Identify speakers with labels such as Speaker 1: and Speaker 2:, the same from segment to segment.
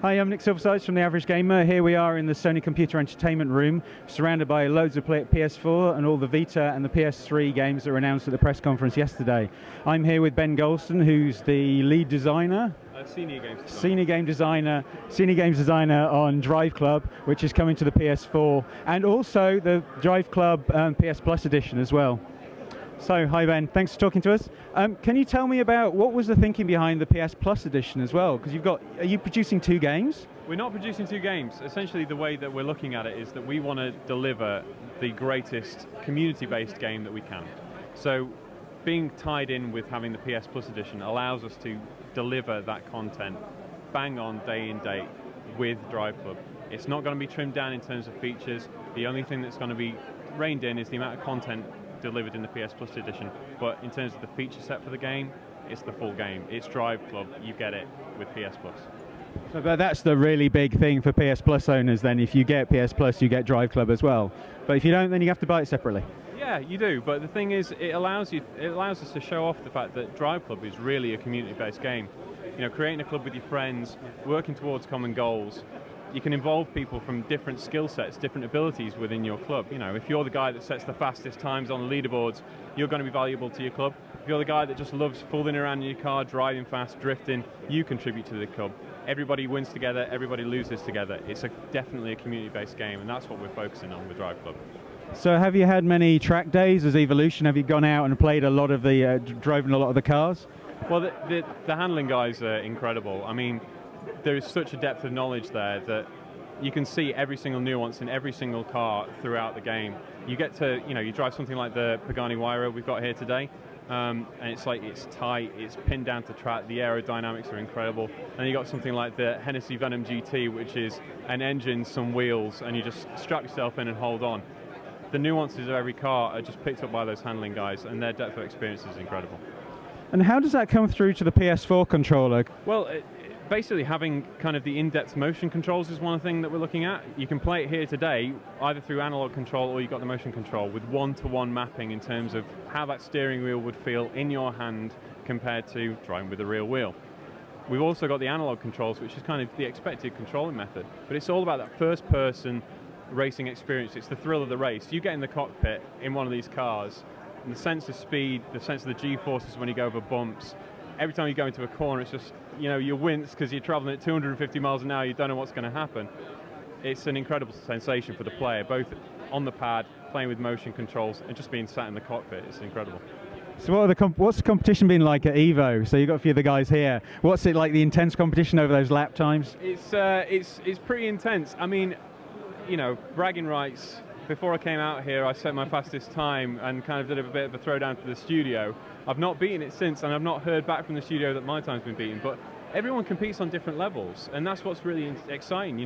Speaker 1: Hi, I'm Nick Silversides from The Average Gamer. Here we are in the Sony Computer Entertainment Room, surrounded by loads of PS4 and all the Vita and the PS3 games that were announced at the press conference yesterday. I'm here with Ben Gouldstone, who's the lead designer.
Speaker 2: Senior games
Speaker 1: designer on Driveclub, which is coming to the PS4, and also the Driveclub PS Plus edition as well. So, hi Ben, thanks for talking to us. Can you tell me about what was the thinking behind the PS Plus edition as well? Because are you producing 2 games?
Speaker 2: We're not producing 2 games. Essentially, the way that we're looking at it is that we want to deliver the greatest community-based game that we can. So, being tied in with having the PS Plus edition allows us to deliver that content bang on, day in, day with Driveclub. It's not going to be trimmed down in terms of features. The only thing that's going to be reined in is the amount of content delivered in the PS Plus edition, but in terms of the feature set for the game, it's the full game. It's Driveclub, you get it with PS Plus.
Speaker 1: So that's the really big thing for PS Plus owners then. If you get PS Plus, you get Driveclub as well. But if you don't, then you have to buy it separately.
Speaker 2: Yeah, you do, but the thing is, it allows us to show off the fact that Driveclub is really a community-based game. You know, creating a club with your friends, working towards common goals. You can involve people from different skill sets, different abilities within your club. You know, if you're the guy that sets the fastest times on the leaderboards, you're going to be valuable to your club. If you're the guy that just loves fooling around in your car, driving fast, drifting, you contribute to the club. Everybody wins together, everybody loses together. It's definitely a community-based game, and that's what we're focusing on with Driveclub.
Speaker 1: So have you had many track days as Evolution? Have you gone out and played a lot of driven a lot of the cars?
Speaker 2: Well, the handling guys are incredible. I mean, there is such a depth of knowledge there that you can see every single nuance in every single car throughout the game. You get to, you drive something like the Pagani Huayra we've got here today, and it's tight, it's pinned down to track, the aerodynamics are incredible. And you got something like the Hennessy Venom GT, which is an engine, some wheels, and you just strap yourself in and hold on. The nuances of every car are just picked up by those handling guys, and their depth of experience is incredible.
Speaker 1: And how does that come through to the PS4 controller?
Speaker 2: Well, basically having kind of the in-depth motion controls is one thing that we're looking at. You can play it here today either through analog control or you've got the motion control with one-to-one mapping in terms of how that steering wheel would feel in your hand compared to driving with a real wheel. We've also got the analog controls, which is kind of the expected controlling method, but it's all about that first-person racing experience. It's the thrill of the race. You get in the cockpit in one of these cars, and the sense of speed, the sense of the G-forces when you go over bumps, every time you go into a corner, it's just, you wince because you're traveling at 250 miles an hour, you don't know what's going to happen. It's an incredible sensation for the player, both on the pad, playing with motion controls, and just being sat in the cockpit. It's incredible.
Speaker 1: So what's the competition been like at Evo? So you've got a few of the guys here. What's it like, the intense competition over those lap times?
Speaker 2: It's pretty intense. I mean, bragging rights. Before I came out here, I set my fastest time and kind of did a bit of a throwdown to the studio. I've not beaten it since, and I've not heard back from the studio that my time's been beaten, but everyone competes on different levels, and that's what's really exciting.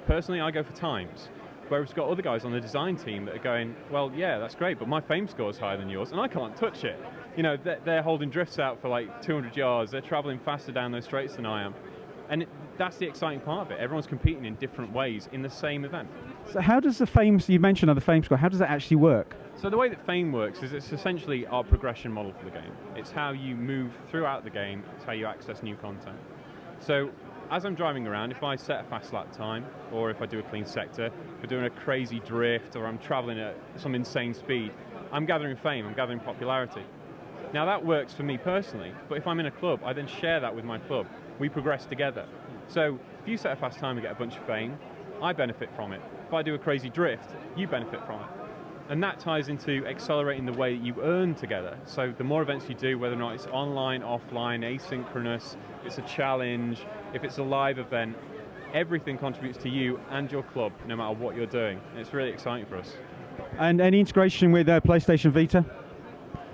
Speaker 2: Personally, I go for times, whereas we've got other guys on the design team that are going, well, yeah, that's great, but my fame score is higher than yours, and I can't touch it. They're holding drifts out for like 200 yards, they're traveling faster down those straights than I am. And that's the exciting part of it. Everyone's competing in different ways in the same event.
Speaker 1: So how does the fame, you mentioned the fame score, how does that actually work?
Speaker 2: So the way that fame works is it's essentially our progression model for the game. It's how you move throughout the game, it's how you access new content. So as I'm driving around, if I set a fast lap time, or if I do a clean sector, if I'm doing a crazy drift, or I'm traveling at some insane speed, I'm gathering fame, I'm gathering popularity. Now that works for me personally, but if I'm in a club, I then share that with my club. We progress together. So if you set a fast time and get a bunch of fame, I benefit from it. If I do a crazy drift, you benefit from it. And that ties into accelerating the way that you earn together. So the more events you do, whether or not it's online, offline, asynchronous, it's a challenge, if it's a live event, everything contributes to you and your club, no matter what you're doing. And it's really exciting for us.
Speaker 1: And any integration with PlayStation Vita?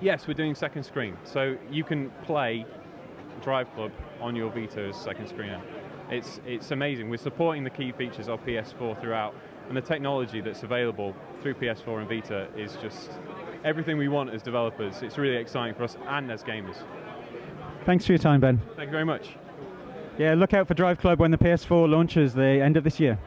Speaker 2: Yes, we're doing second screen. So you can play Driveclub on your Vita as second screener. It's amazing. We're supporting the key features of PS4 throughout, and the technology that's available through PS4 and Vita is just everything we want as developers. It's really exciting for us and as gamers.
Speaker 1: Thanks for your time, Ben.
Speaker 2: Thank you very much.
Speaker 1: Yeah, look out for Driveclub when the PS4 launches the end of this year.